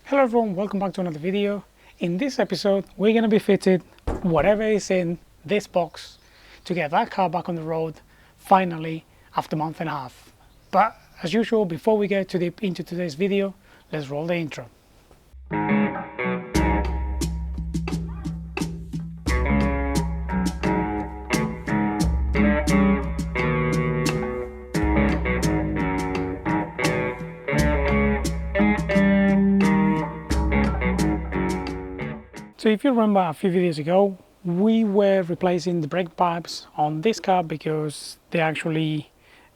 Hello everyone, welcome back to another video. In this episode we're going to be fitted whatever is in this box to get that car back on the road finally after a month and a half. But as usual, before we get into today's video, let's roll the intro. So if you remember a few videos ago, we were replacing the brake pipes on this car because they actually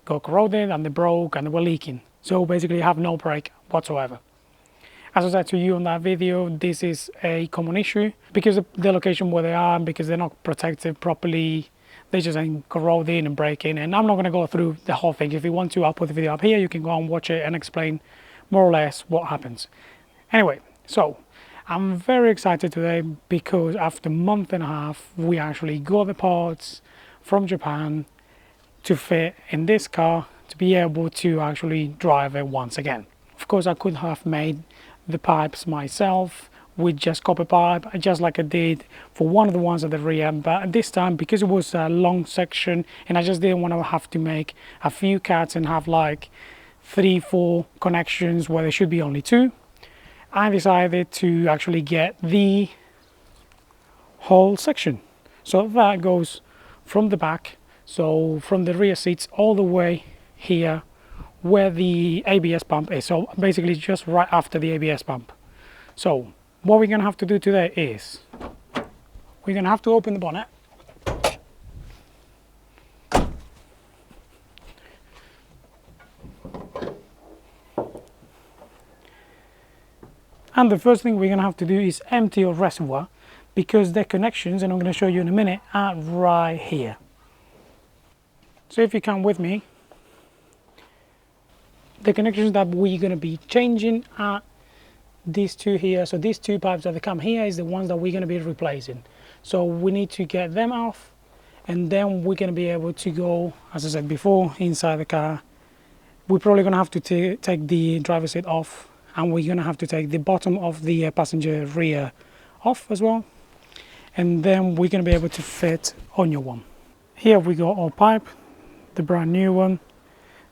got corroded and they broke and they were leaking. So basically you have no brake whatsoever. As I said to you on that video, this is a common issue because of the location where they are, and because they're not protected properly, they just ain't corroding and breaking. And I'm not going to go through the whole thing. If you want to, I'll put the video up here, you can go and watch it and explain more or less what happens. Anyway, so I'm very excited today because after a month and a half we actually got the parts from Japan to fit in this car to be able to actually drive it once again. Of course I could have made the pipes myself with just copper pipe, just like I did for one of the ones at the rear, but this time because it was a long section and I just didn't want to have to make a few cuts and have like 3-4 connections where there should be only 2, I decided to actually get the whole section. So that goes from the back, so from the rear seats all the way here where the ABS pump is. So basically just right after the ABS pump. So what we're gonna have to do today is we're gonna have to open the bonnet. And the first thing we're going to have to do is empty your reservoir because the connections, and I'm going to show you in a minute, are right here. So if you come with me, the connections that we're going to be changing are these 2 here. So these 2 pipes that come here is the ones that we're going to be replacing. So we need to get them off and then we're going to be able to go, as I said before, inside the car. We're probably going to have to take the driver's seat off, and we're going to have to take the bottom of the passenger rear off as well, and then we're going to be able to fit on your one. Here we got our pipe, the brand new one.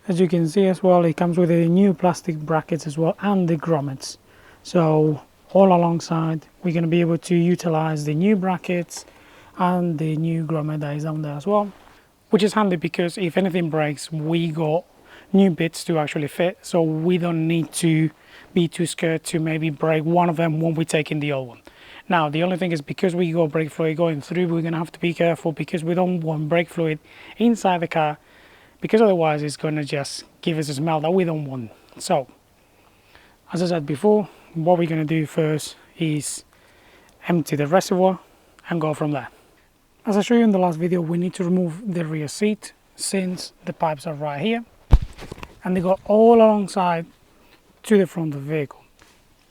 As you can see as well, it comes with the new plastic brackets as well and the grommets. So all alongside we're going to be able to utilize the new brackets and the new grommet that is on there as well, which is handy because if anything breaks we got new bits to actually fit, so we don't need to be too scared to maybe break one of them when we take in the old one. Now the only thing is, because we got brake fluid going through, we're going to have to be careful because we don't want brake fluid inside the car, because otherwise it's going to just give us a smell that we don't want. So as I said before, what we're going to do first is empty the reservoir and go from there. As I showed you in the last video, we need to remove the rear seat since the pipes are right here and they go all alongside to the front of the vehicle.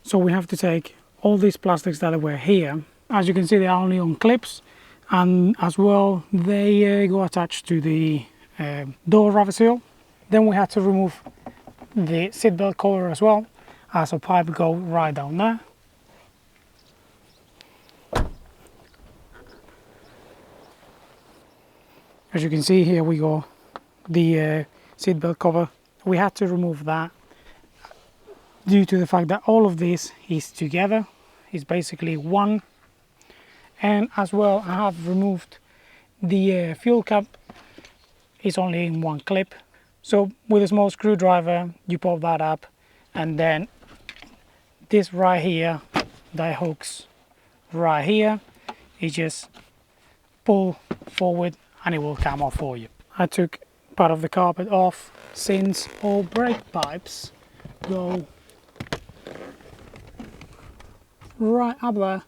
So we have to take all these plastics that were here. As you can see, they are only on clips, and as well they go attached to the door rubber seal. Then we had to remove the seatbelt cover as well, as a pipe go right down there. As you can see here, we got the seatbelt cover. We had to remove that due to the fact that all of this is together, is basically one. And as well I have removed the fuel cap. It's only in one clip, so with a small screwdriver you pop that up, and then this right here that hooks right here, you just pull forward and it will come off for you. I took part of the carpet off since all brake pipes go right up there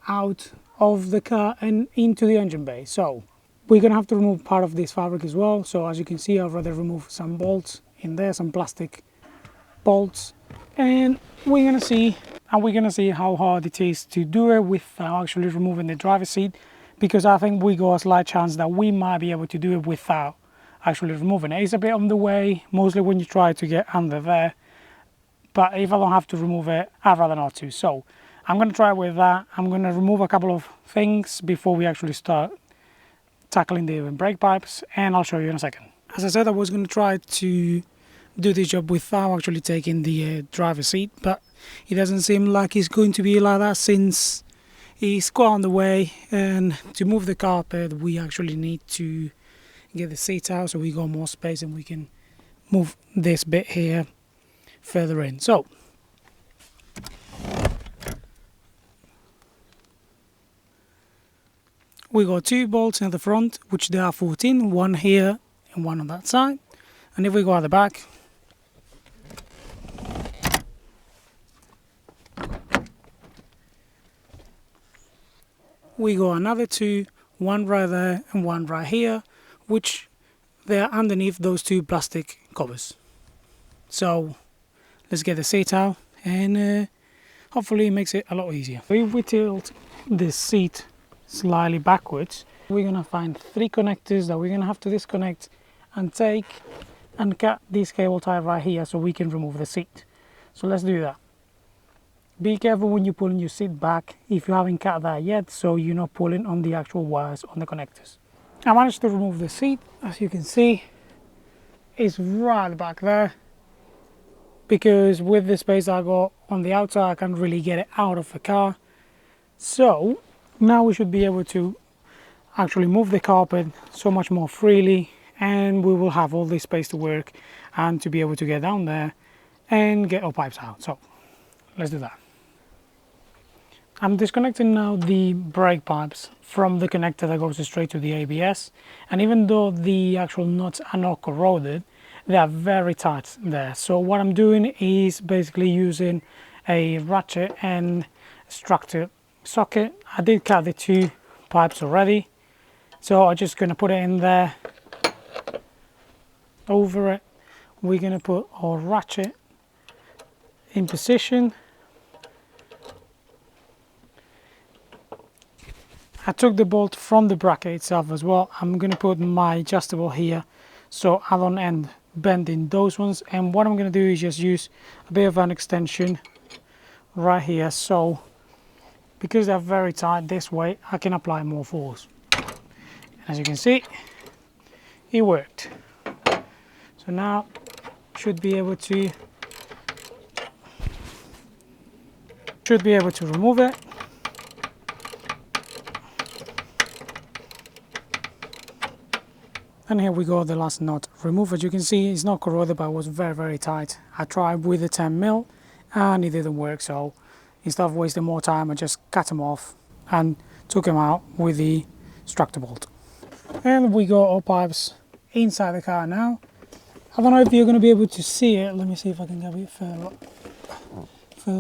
out of the car and into the engine bay. So we're gonna have to remove part of this fabric as well. So as you can see, I've already removed some bolts in there, some plastic bolts, and we're gonna see how hard it is to do it without actually removing the driver's seat, because I think we got a slight chance that we might be able to do it without actually removing it. It's a bit on the way, mostly when you try to get under there, but if I don't have to remove it, I'd rather not to. So I'm going to try with that. I'm going to remove a couple of things before we actually start tackling the brake pipes, and I'll show you in a second. As I said, I was going to try to do this job without actually taking the driver's seat, but it doesn't seem like it's going to be like that since it's quite on the way, and to move the carpet we actually need to get the seat out so we got more space and we can move this bit here further in. So we got 2 bolts in the front, which they are 14, one here and one on that side. And if we go at the back, we got another 2, one right there and one right here, which they are underneath those 2 plastic covers. So let's get the seat out, and hopefully it makes it a lot easier. If we tilt this seat slightly backwards, we're gonna find 3 connectors that we're gonna have to disconnect and take and cut this cable tie right here so we can remove the seat. So let's do that. Be careful when you're pulling your seat back if you haven't cut that yet, so you're not pulling on the actual wires on the connectors. I managed to remove the seat. As you can see, it's right back there, because with the space I got on the outside I can't really get it out of the car. So now we should be able to actually move the carpet so much more freely, and we will have all this space to work and to be able to get down there and get our pipes out. So let's do that. I'm disconnecting now the brake pipes from the connector that goes straight to the ABS, and even though the actual nuts are not corroded, they are very tight there. So what I'm doing is basically using a ratchet and extractor socket. I did cut the 2 pipes already, so I'm just going to put it in there. Over it we're going to put our ratchet in position. I took the bolt from the bracket itself as well. I'm going to put my adjustable here so I don't end bending those ones, and what I'm going to do is just use a bit of an extension right here, so because they're very tight this way I can apply more force. As you can see, it worked. So now should be able to remove it. And here we go, the last nut removed. As you can see, it's not corroded, but it was very tight. I tried with the 10mm and it didn't work, so instead of wasting more time I just cut them off and took them out with the extractor bolt. And we got our pipes inside the car now. I don't know if you're going to be able to see it. Let me see if I can get a bit further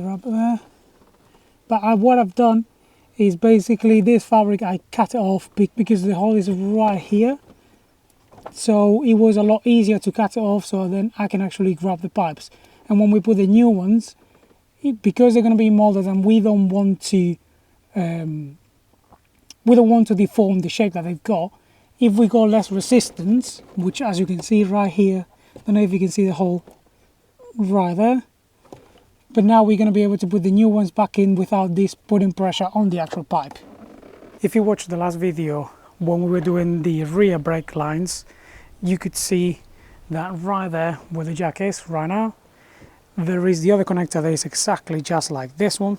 up there. But what I've done is basically this fabric I cut it off because the hole is right here. So it was a lot easier to cut it off, so then I can actually grab the pipes. And when we put the new ones, because they're going to be molded and we don't want to deform the shape that they've got, if we got less resistance, which as you can see right here, I don't know if you can see the hole right there, but now we're going to be able to put the new ones back in without this putting pressure on the actual pipe. If you watched the last video when we were doing the rear brake lines, you could see that right there where the jack is right now, there is the other connector that is exactly just like this one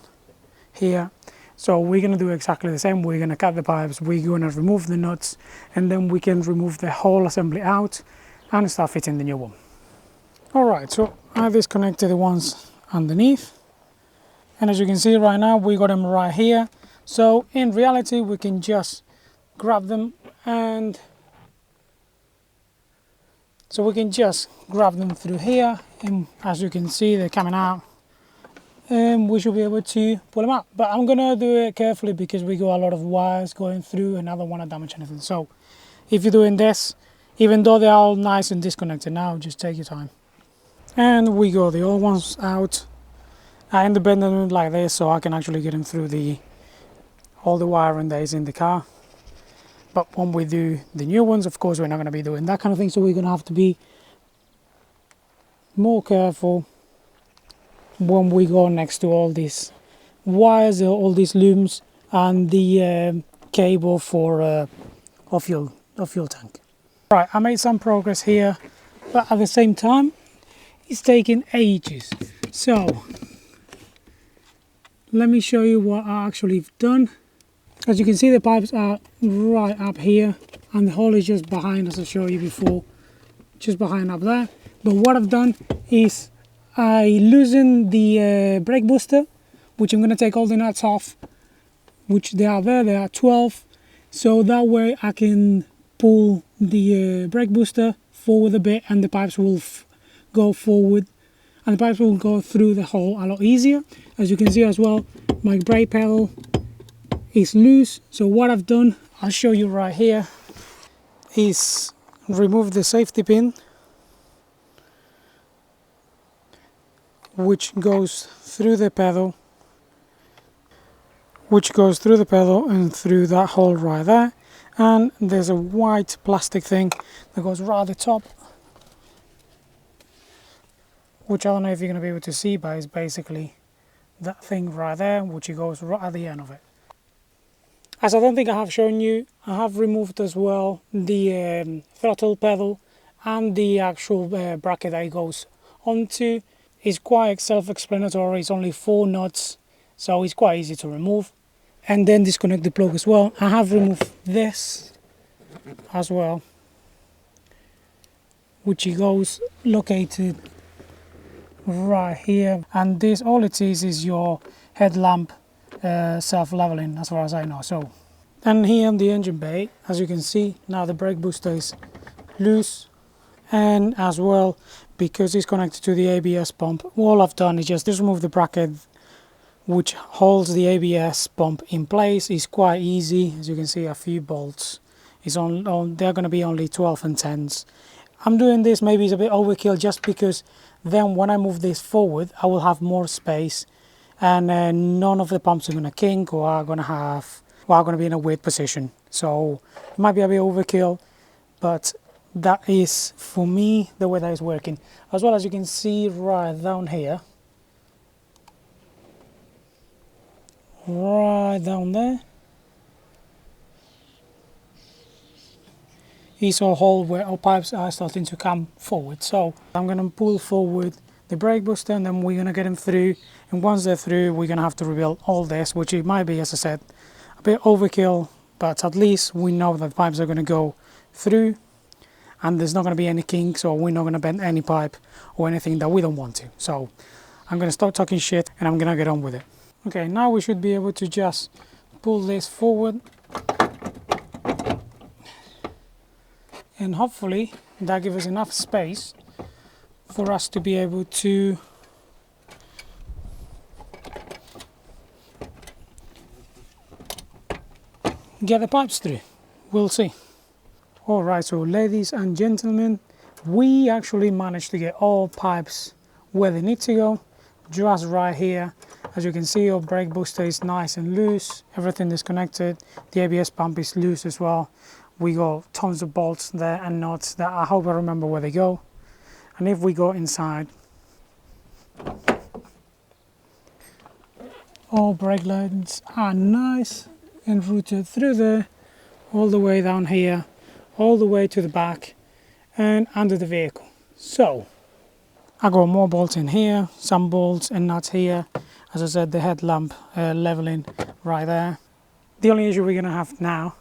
here. So we're going to do exactly the same. We're going to cut the pipes, we're going to remove the nuts, and then we can remove the whole assembly out and start fitting the new one. Alright, so I disconnected the ones underneath, and as you can see right now we got them right here. So in reality we can just grab them, and so we can just grab them through here, and as you can see they're coming out, and we should be able to pull them out. But I'm gonna do it carefully because we got a lot of wires going through and I don't want to damage anything. So if you're doing this, even though they're all nice and disconnected now, just take your time. And we got the old ones out. I end up bending them like this so I can actually get them through all the wiring that is in the car. But when we do the new ones, of course, we're not going to be doing that kind of thing, so we're going to have to be more careful when we go next to all these wires, all these looms, and the cable for a fuel tank. Right, I made some progress here, but at the same time it's taking ages. So let me show you what I actually done. As you can see, the pipes are right up here and the hole is just behind, as I showed you before, just behind up there. But what I've done is I loosened the brake booster, which I'm going to take all the nuts off, which they are there, they are 12, so that way I can pull the brake booster forward a bit and the pipes will go forward and the pipes will go through the hole a lot easier. As you can see as well, my brake pedal is loose, so what I've done, I'll show you right here, is remove the safety pin which goes through the pedal, and through that hole right there, and there's a white plastic thing that goes right at the top, which I don't know if you're going to be able to see, but it's basically that thing right there, which goes right at the end of it. As I don't think I have shown you, I have removed as well the throttle pedal and the actual bracket that it goes onto. It's quite self-explanatory, it's only 4 nuts, so it's quite easy to remove. And then disconnect the plug as well. I have removed this as well, which goes located right here. And this, all it is your headlamp self-leveling as far as I know. So, and here on the engine bay, as you can see, now the brake booster is loose, and as well, because it's connected to the ABS pump, all I've done is just remove the bracket which holds the ABS pump in place. It's quite easy, as you can see, a few bolts. It's they're going to be only 12 and 10s. I'm doing this, maybe it's a bit overkill, just because then when I move this forward I will have more space, and none of the pumps are going to kink or are going to be in a weird position. So it might be a bit overkill, but that is, for me, the way that is working. As well, as you can see right down here, right down there, is a hole where our pipes are starting to come forward. So I'm going to pull forward the brake booster, and then we're going to get them through, and once they're through we're going to have to rebuild all this, which it might be, as I said, a bit overkill, but at least we know that the pipes are going to go through and there's not going to be any kinks, or we're not going to bend any pipe or anything that we don't want to. So I'm going to stop talking shit and I'm going to get on with it. Okay, now we should be able to just pull this forward, and hopefully that gives us enough space for us to be able to get the pipes through. We'll see. Alright, so ladies and gentlemen, we actually managed to get all pipes where they need to go, just right here. As you can see, our brake booster is nice and loose, everything is connected, the ABS pump is loose as well. We got tons of bolts there and nuts that I hope I remember where they go. And if we go inside, all brake lines are nice and routed through there, all the way down here, all the way to the back and under the vehicle. So I got more bolts in here, some bolts and nuts here. As I said, the headlamp leveling right there. The only issue we're gonna have now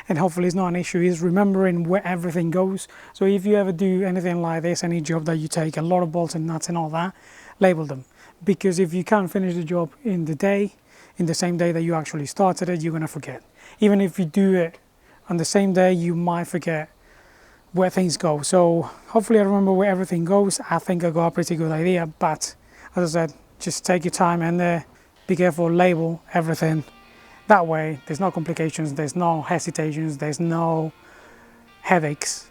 and hopefully it's not an issue, is remembering where everything goes. So if you ever do anything like this, any job that you take, a lot of bolts and nuts and all that, label them, because if you can't finish the job in the same day that you actually started it, you're gonna forget. Even if you do it on the same day, you might forget where things go. So hopefully I remember where everything goes. I think I got a pretty good idea, but as I said, just take your time and be careful, label everything. That way there's no complications, there's no hesitations, there's no headaches,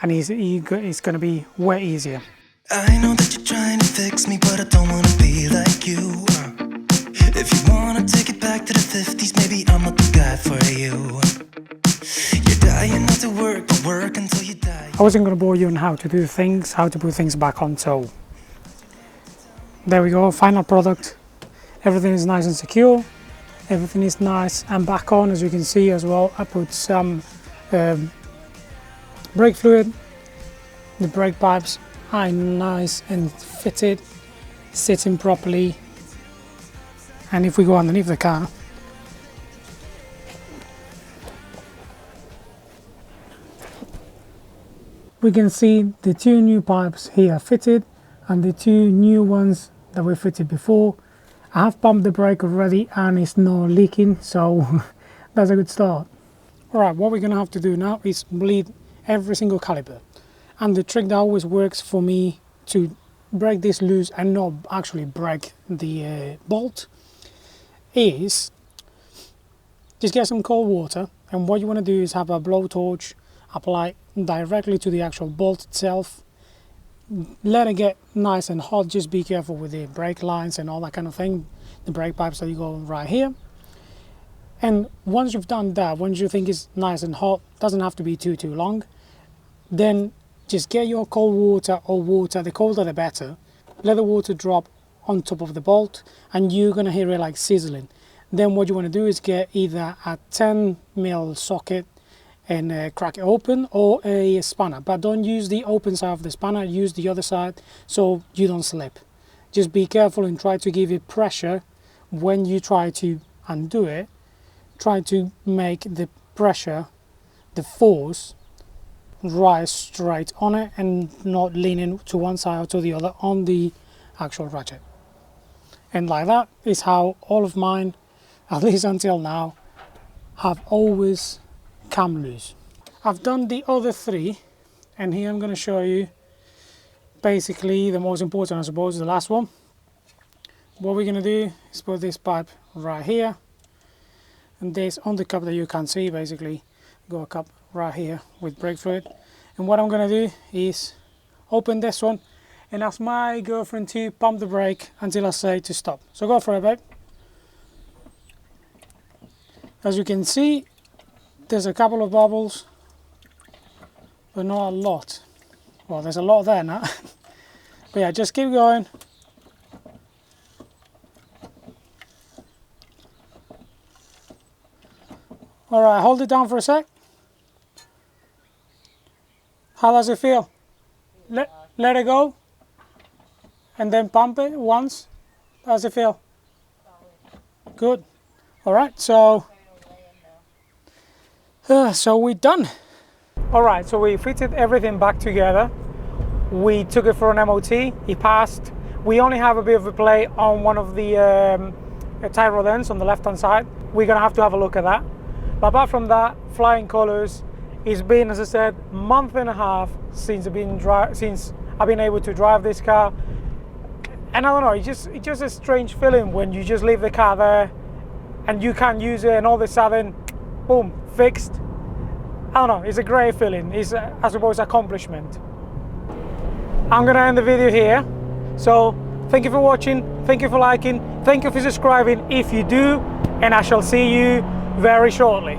and it's going to be way easier. I know that you're trying to fix me, but I don't want to be like you. If you want to take it back to the 50s, maybe I'm not the guy for you. You're dying not to work, but work until you die. I wasn't going to bore you on how to do things, how to put things back on, so There we go, final product. Everything is nice and secure. Everything is nice and back on, as you can see as well. I put some brake fluid. The brake pipes are nice and fitted, sitting properly. And if we go underneath the car, we can see the two new pipes here fitted and the two new ones that were fitted before. I have pumped the brake already and it's not leaking, so that's a good start. Alright, what we're going to have to do now is bleed every single caliper. And the trick that always works for me to break this loose and not actually break the bolt is just get some cold water, and what you want to do is have a blowtorch apply directly to the actual bolt itself. Let it get nice and hot. Just be careful with the brake lines and all that kind of thing, the brake pipes that you go right here. And once you've done that, once you think it's nice and hot, doesn't have to be too long, then just get your cold water or water, the colder the better. Let the water drop on top of the bolt and you're gonna hear it like sizzling. Then what you want to do is get either a 10mm socket and crack it open, or a spanner, but don't use the open side of the spanner, use the other side so you don't slip. Just be careful and try to give it pressure when you try to undo it. Try to make the pressure, the force, rise straight on it and not leaning to one side or to the other on the actual ratchet. And like that is how all of mine, at least until now, have always come loose. I've done the other three, and here I'm going to show you basically the most important, I suppose, the last one. What we're going to do is put this pipe right here, and this on the cup that you can see, basically go a cup right here with brake fluid. And what I'm going to do is open this one and ask my girlfriend to pump the brake until I say to stop. So go for it, babe. As you can see, there's a couple of bubbles, but not a lot. Well, there's a lot there now. But yeah, just keep going. All right, hold it down for a sec. How does it feel? Let it go, and then pump it once. How does it feel? Good. All right, so we're done. All right, so we fitted everything back together. We took it for an MOT. It passed. We only have a bit of a play on one of the tie rod ends on the left-hand side. We're gonna have to have a look at that. But apart from that, flying colours. It's been, as I said, a month and a half since I've been able to drive this car, and I don't know, it's just a strange feeling when you just leave the car there and you can't use it, and all of a sudden, boom, fixed. I don't know, it's a great feeling. It's, I suppose, accomplishment. I'm gonna end the video here. So thank you for watching, thank you for liking, thank you for subscribing if you do, and I shall see you very shortly.